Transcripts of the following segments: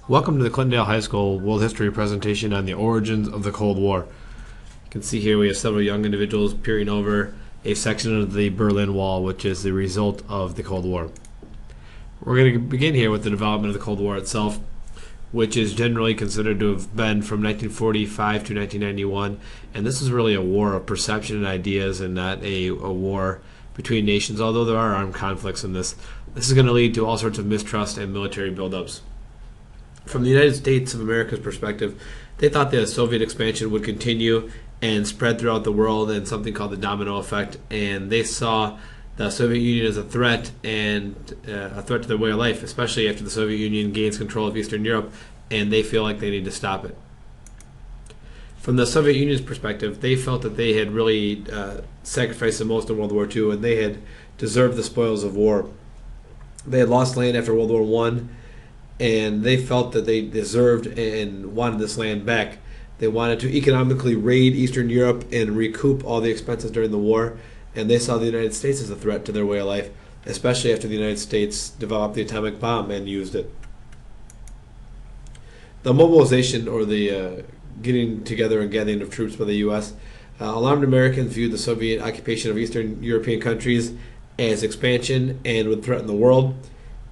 Welcome to the Clintondale High School World History presentation on the origins of the Cold War. You can see here we have several young individuals peering over a section of the Berlin Wall, which is the result of the Cold War. We're going to begin here with the development of the Cold War itself, which is generally considered to have been from 1945 to 1991, and this is really a war of perception and ideas and not a war between nations, although there are armed conflicts in this. This is going to lead to all sorts of mistrust and military buildups. From the United States of America's perspective, they thought the Soviet expansion would continue and spread throughout the world and something called the domino effect, and they saw the Soviet Union as a threat and a threat to their way of life, especially after the Soviet Union gains control of Eastern Europe, and they feel like they need to stop it. From the Soviet Union's perspective, they felt that they had really sacrificed the most in World War II, and they had deserved the spoils of war. They had lost land after World War I, and they felt that they deserved and wanted this land back. They wanted to economically raid Eastern Europe and recoup all the expenses during the war, and they saw the United States as a threat to their way of life, especially after the United States developed the atomic bomb and used it. The mobilization, or the getting together and gathering of troops by the U.S., alarmed Americans viewed the Soviet occupation of Eastern European countries as expansion and would threaten the world.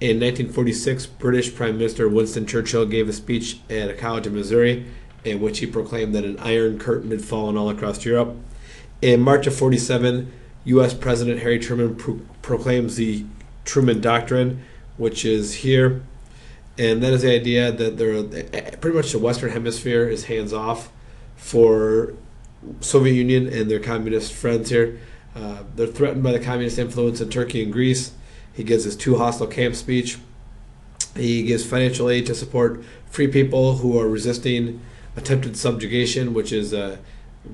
In 1946, British Prime Minister Winston Churchill gave a speech at a college in Missouri in which he proclaimed that an iron curtain had fallen all across Europe. In March of 47, U.S. President Harry Truman proclaims the Truman Doctrine, which is here. And that is the idea that pretty much the Western Hemisphere is hands off for Soviet Union and their communist friends here. They're threatened by the communist influence in Turkey and Greece. He gives his two hostile camp speech. He gives financial aid to support free people who are resisting attempted subjugation, which is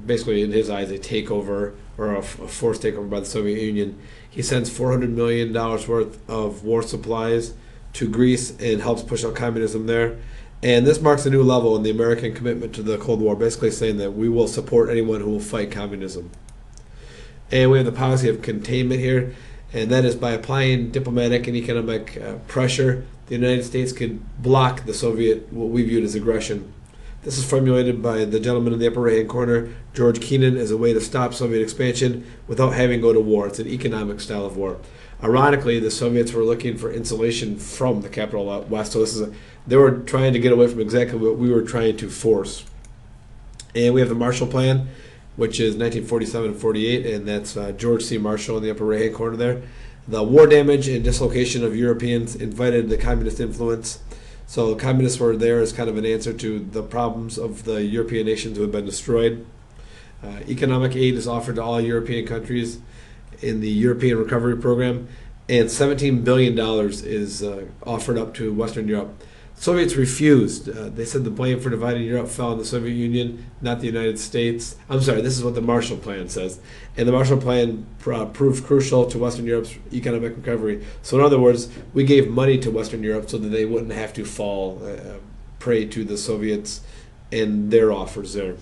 basically, in his eyes, a takeover or a forced takeover by the Soviet Union. He sends $400 million worth of war supplies to Greece and helps push out communism there. And this marks a new level in the American commitment to the Cold War, basically saying that we will support anyone who will fight communism. And we have the policy of containment here, and that is by applying diplomatic and economic pressure, the United States could block the Soviet, what we viewed as aggression. This is formulated by the gentleman in the upper right-hand corner, George Kennan, as a way to stop Soviet expansion without having to go to war. It's an economic style of war. Ironically, the Soviets were looking for insulation from the capital out west, so they were trying to get away from exactly what we were trying to force. And we have the Marshall Plan, which is 1947 and 48, and that's George C. Marshall in the upper right-hand corner there. The war damage and dislocation of Europeans invited the communist influence. So the communists were there as kind of an answer to the problems of the European nations who had been destroyed. Economic aid is offered to all European countries in the European Recovery Program, and $17 billion is offered up to Western Europe. Soviets refused. They said the blame for dividing Europe fell on the Soviet Union, not the United States. I'm sorry, this is what the Marshall Plan says. And the Marshall Plan proved crucial to Western Europe's economic recovery. So in other words, we gave money to Western Europe so that they wouldn't have to fall prey to the Soviets and their offers there.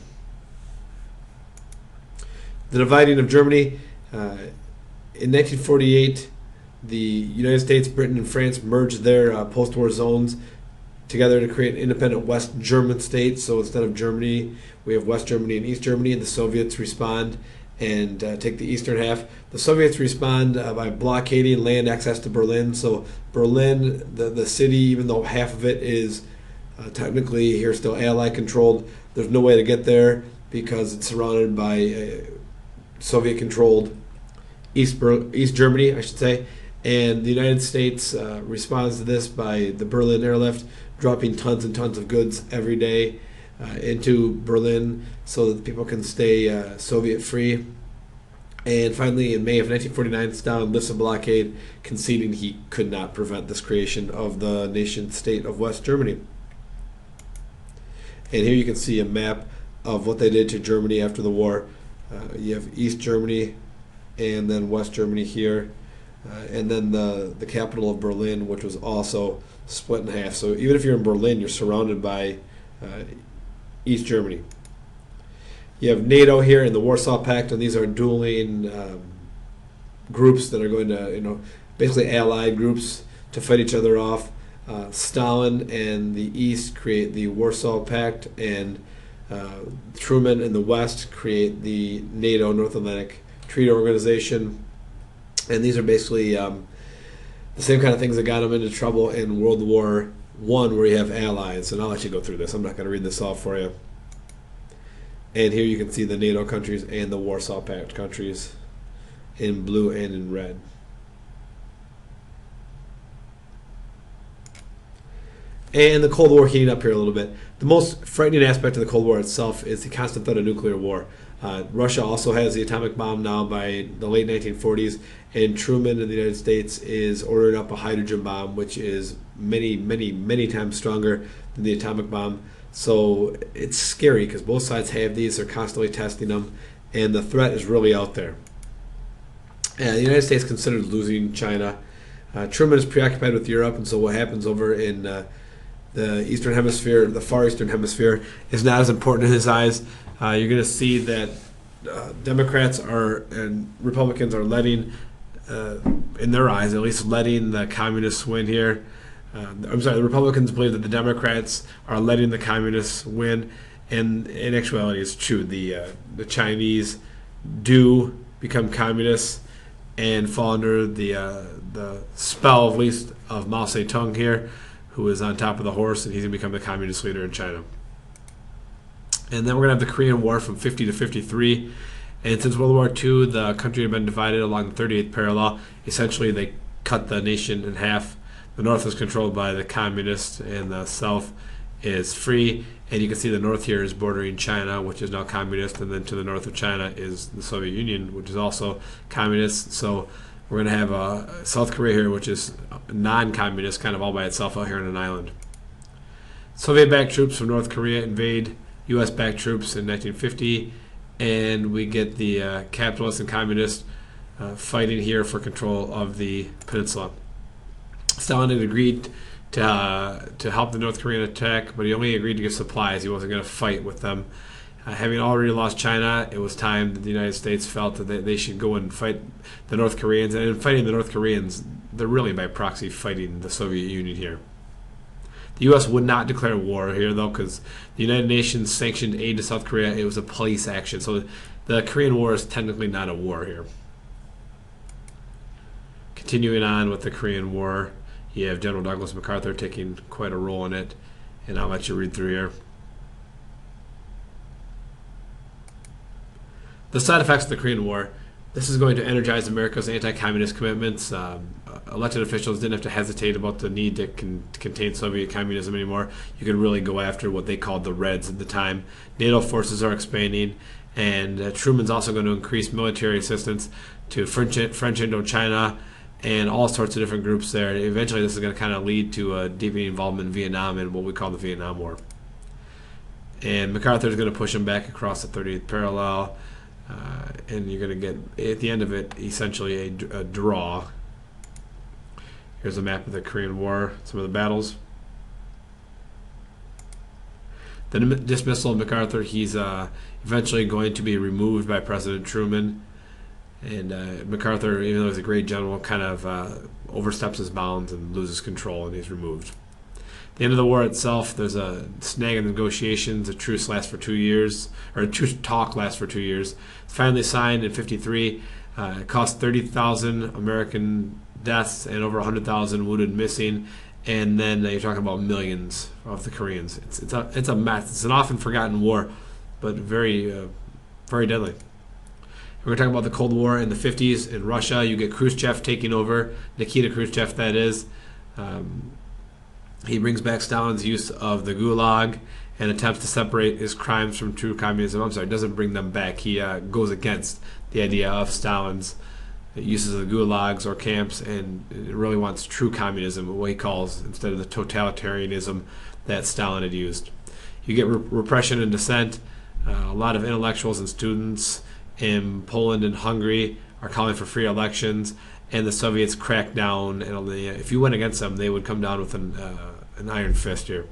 The dividing of Germany. In 1948, the United States, Britain, and France merged their post-war zones together to create an independent West German state. So instead of Germany, we have West Germany and East Germany, and the Soviets respond and take the eastern half. The Soviets respond by blockading land access to Berlin. So Berlin, the city, even though half of it is technically here still Allied controlled, there's no way to get there because it's surrounded by Soviet-controlled East Germany, I should say. And the United States responds to this by the Berlin airlift, dropping tons and tons of goods every day into Berlin so that people can stay Soviet-free. And finally, in May of 1949, Stalin lifts a blockade, conceding he could not prevent this creation of the nation-state of West Germany. And here you can see a map of what they did to Germany after the war. You have East Germany and then West Germany here. And then the capital of Berlin, which was also split in half. So even if you're in Berlin, you're surrounded by East Germany. You have NATO here and the Warsaw Pact, and these are dueling groups that are going to, basically allied groups to fight each other off. Stalin and the East create the Warsaw Pact, and Truman and the West create the NATO, North Atlantic Treaty Organization. And these are basically the same kind of things that got them into trouble in World War I, where you have allies. And I'll let you go through this. I'm not going to read this all for you. And here you can see the NATO countries and the Warsaw Pact countries in blue and in red. And the Cold War heating up here a little bit. The most frightening aspect of the Cold War itself is the constant threat of nuclear war. Russia also has the atomic bomb now by the late 1940s, and Truman in the United States is ordering up a hydrogen bomb, which is many, many, many times stronger than the atomic bomb. So it's scary because both sides have these, they're constantly testing them, and the threat is really out there. The United States considered losing China. Truman is preoccupied with Europe, and so what happens over in the Eastern Hemisphere, the far Eastern Hemisphere, is not as important in his eyes. You're going to see that Democrats and Republicans are letting, in their eyes at least, letting the communists win here. The Republicans believe that the Democrats are letting the communists win, and in actuality it's true. The Chinese do become communists and fall under the spell, at least, of Mao Zedong here, who is on top of the horse, and he's going to become the communist leader in China. And then we're going to have the Korean War from 50 to 53. And since World War II, the country had been divided along the 38th parallel. Essentially, they cut the nation in half. The North is controlled by the communists, and the South is free. And you can see the North here is bordering China, which is now communist. And then to the north of China is the Soviet Union, which is also communist. So we're going to have South Korea here, which is non-communist, kind of all by itself out here on an island. Soviet-backed troops from North Korea invade U.S.-backed troops in 1950, and we get the capitalists and communists fighting here for control of the peninsula. Stalin had agreed to help the North Korean attack, but he only agreed to give supplies. He wasn't going to fight with them. Having already lost China, it was time that the United States felt that they should go and fight the North Koreans. And in fighting the North Koreans, they're really by proxy fighting the Soviet Union here. The U.S. would not declare war here, though, because the United Nations sanctioned aid to South Korea. It was a police action. So the Korean War is technically not a war here. Continuing on with the Korean War, you have General Douglas MacArthur taking quite a role in it. And I'll let you read through here. The side effects of the Korean War. This is going to energize America's anti-communist commitments. Elected officials didn't have to hesitate about the need to contain Soviet communism anymore. You could really go after what they called the Reds at the time. NATO forces are expanding, and Truman's also going to increase military assistance to French Indochina and all sorts of different groups there. Eventually, this is going to kind of lead to a deepening involvement in Vietnam and what we call the Vietnam War. And MacArthur is going to push them back across the 38th parallel. And you're going to get, at the end of it, essentially a draw. Here's a map of the Korean War, some of the battles. The dismissal of MacArthur, he's eventually going to be removed by President Truman. And MacArthur, even though he's a great general, kind of oversteps his bounds and loses control, and he's removed. The end of the war itself, there's a snag in the negotiations. A truce lasts for 2 years, or a truce talk lasts for 2 years. It's finally signed in 53. It cost 30,000 American deaths and over 100,000 wounded and missing. And then you're talking about millions of the Koreans. It's a mess. It's an often forgotten war, but very, very deadly. We're going to talk about the Cold War in the 50s in Russia. You get Khrushchev taking over, Nikita Khrushchev, that is. He brings back Stalin's use of the Gulag and attempts to separate his crimes from true communism. I'm sorry, doesn't bring them back. He goes against the idea of Stalin's uses of the Gulags or camps, and really wants true communism, what he calls, instead of the totalitarianism that Stalin had used. You get repression and dissent. A lot of intellectuals and students in Poland and Hungary are calling for free elections, and the Soviets crack down. And if you went against them, they would come down with an iron fist here.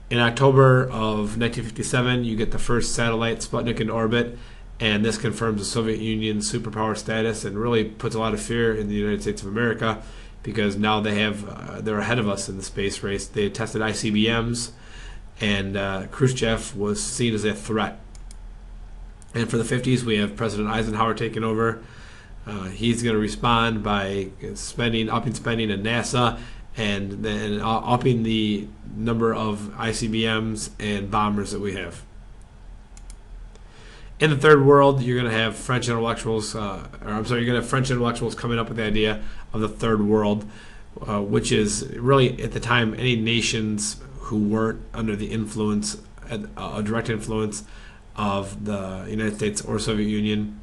In October of 1957, you get the first satellite, Sputnik, in orbit, and this confirms the Soviet Union's superpower status and really puts a lot of fear in the United States of America, because now they're ahead of us in the space race. They tested ICBMs, and Khrushchev was seen as a threat. And for the 50s, we have President Eisenhower taking over. He's going to respond by upping spending at NASA, and then upping the number of ICBMs and bombers that we have. In the third world, you're going to have French intellectuals, you're going to have French intellectuals coming up with the idea of the third world, which is really, at the time, any nations who weren't under the influence, a direct influence of the United States or Soviet Union.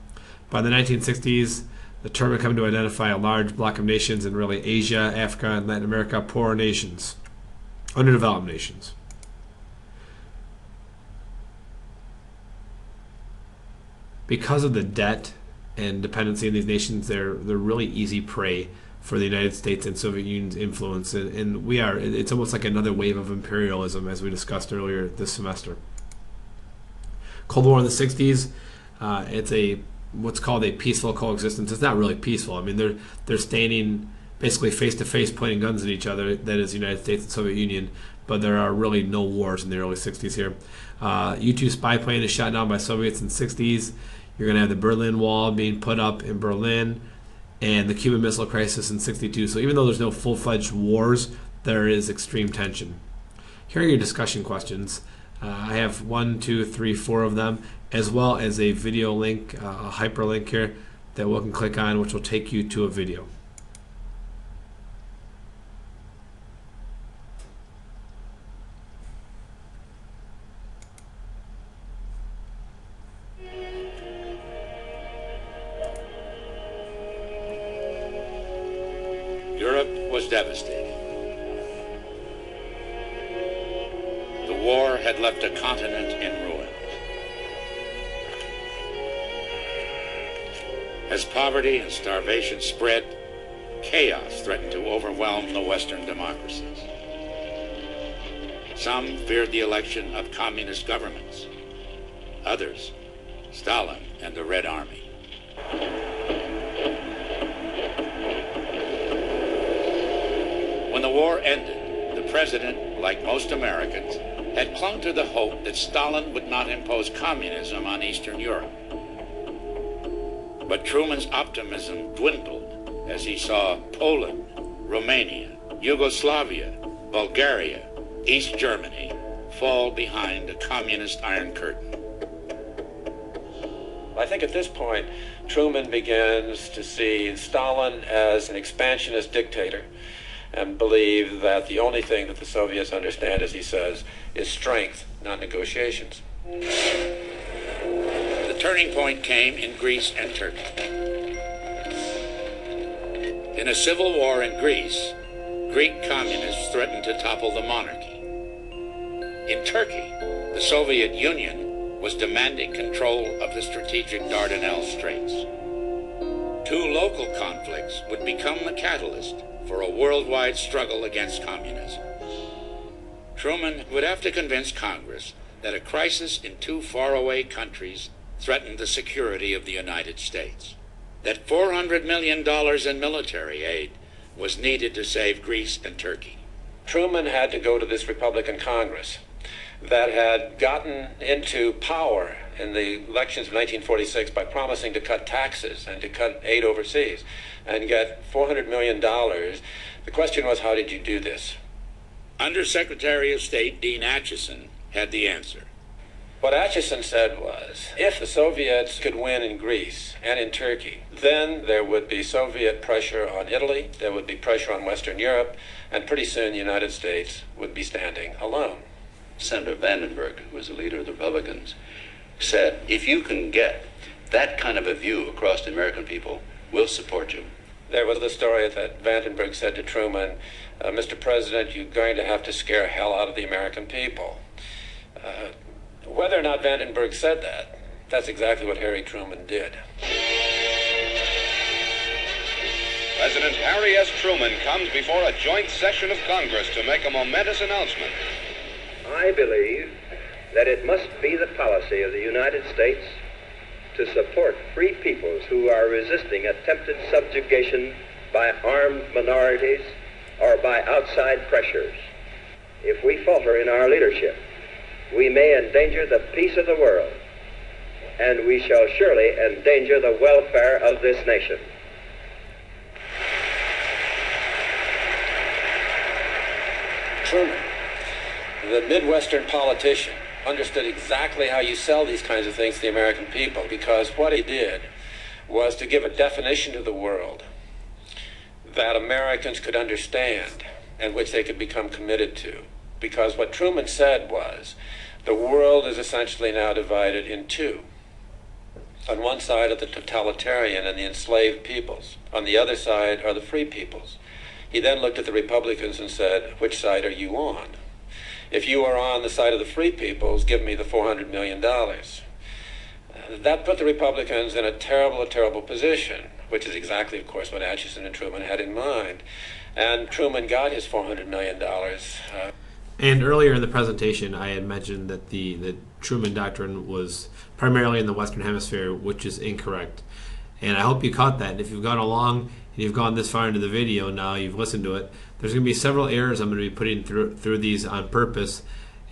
By the 1960s, the term had come to identify a large block of nations in really Asia, Africa, and Latin America, poor nations, underdeveloped nations. Because of the debt and dependency in these nations, they're really easy prey for the United States and Soviet Union's influence, and it's almost like another wave of imperialism, as we discussed earlier this semester. Cold War in the 60s, it's what's called a peaceful coexistence. It's not really peaceful. I mean, they're standing basically face to face, pointing guns at each other. That is the United States and Soviet Union, but there are really no wars in the early 60s here. U-2 spy plane is shot down by Soviets in the 60s. You're going to have the Berlin Wall being put up in Berlin, and the Cuban Missile Crisis in 62. So even though there's no full-fledged wars, there is extreme tension. Here are your discussion questions. I have 1, 2, 3, 4 of them, as well as a video link, a hyperlink here that we can click on, which will take you to a video. Europe was devastated. The war had left a continent in ruins. As poverty and starvation spread, chaos threatened to overwhelm the Western democracies. Some feared the election of communist governments. Others, Stalin and the Red Army. When the war ended, the president, like most Americans, had clung to the hope that Stalin would not impose communism on Eastern Europe. But Truman's optimism dwindled as he saw Poland, Romania, Yugoslavia, Bulgaria, East Germany fall behind a communist Iron Curtain. I think at this point, Truman begins to see Stalin as an expansionist dictator and believe that the only thing that the Soviets understand, as he says, is strength, not negotiations. The turning point came in Greece and Turkey. In a civil war in Greece, Greek communists threatened to topple the monarchy. In Turkey, the Soviet Union was demanding control of the strategic Dardanelles Straits. Two local conflicts would become the catalyst for a worldwide struggle against communism. Truman would have to convince Congress that a crisis in two faraway countries threatened the security of the United States, that $400 million in military aid was needed to save Greece and Turkey. Truman had to go to this Republican Congress that had gotten into power in the elections of 1946 by promising to cut taxes and to cut aid overseas and get $400 million. The question was, how did you do this? Under-Secretary of State Dean Acheson had the answer. What Acheson said was, if the Soviets could win in Greece and in Turkey, then there would be Soviet pressure on Italy, there would be pressure on Western Europe, and pretty soon the United States would be standing alone. Senator Vandenberg, who was the leader of the Republicans, said, if you can get that kind of a view across the American people, we'll support you. There was the story that Vandenberg said to Truman, Mr. President, you're going to have to scare hell out of the American people. Whether or not Vandenberg said that, that's exactly what Harry Truman did. President Harry S. Truman comes before a joint session of Congress to make a momentous announcement. I believe that it must be the policy of the United States to support free peoples who are resisting attempted subjugation by armed minorities or by outside pressures. If we falter in our leadership, we may endanger the peace of the world, and we shall surely endanger the welfare of this nation. Truman, the Midwestern politician, understood exactly how you sell these kinds of things to the American people, because what he did was to give a definition to the world that Americans could understand and which they could become committed to. Because what Truman said was, the world is essentially now divided in two. On one side are the totalitarian and the enslaved peoples. On the other side are the free peoples. He then looked at the Republicans and said, which side are you on? If you are on the side of the free peoples, give me the $400 million. That put the Republicans in a terrible position, which is exactly, of course, what Acheson and Truman had in mind. And Truman got his $400 million. And earlier in the presentation, I had mentioned that the Truman Doctrine was primarily in the Western Hemisphere, which is incorrect. And I hope you caught that. If you've gone along and you've gone this far into the video now, you've listened to it, there's going to be several errors I'm going to be putting through these on purpose.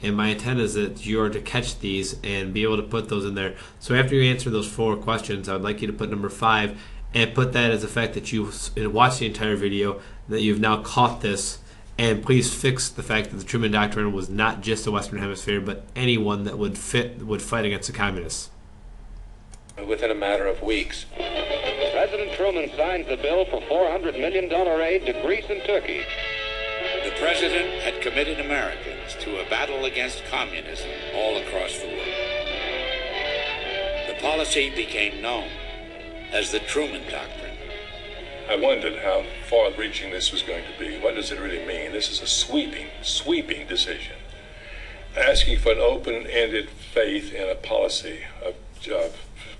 And my intent is that you are to catch these and be able to put those in there. So after you answer those 4 questions, I would like you to put number 5 and put that as the fact that you watched the entire video, that you've now caught this. And please fix the fact that the Truman Doctrine was not just the Western Hemisphere, but anyone that would fight against the communists. Within a matter of weeks. President Truman signs the bill for $400 million aid to Greece and Turkey. The president had committed Americans to a battle against communism all across the world. The policy became known as the Truman Doctrine. I wondered how far-reaching this was going to be. What does it really mean? This is a sweeping decision, asking for an open-ended faith in a policy of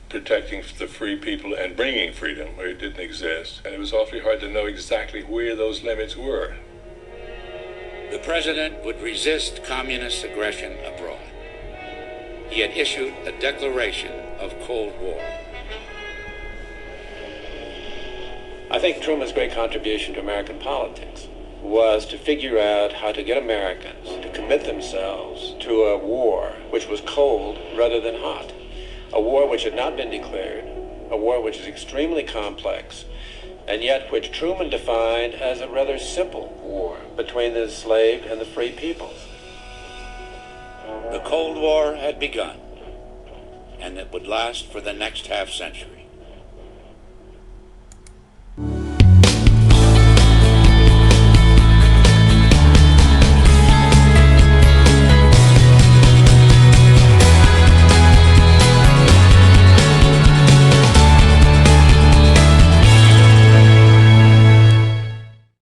protecting the free people and bringing freedom where it didn't exist. And it was awfully hard to know exactly where those limits were. The president would resist communist aggression abroad. He had issued a declaration of Cold War. I think Truman's great contribution to American politics was to figure out how to get Americans to commit themselves to a war which was cold rather than hot, a war which had not been declared, a war which is extremely complex, and yet which Truman defined as a rather simple war between the enslaved and the free peoples. The Cold War had begun, and it would last for the next half-century.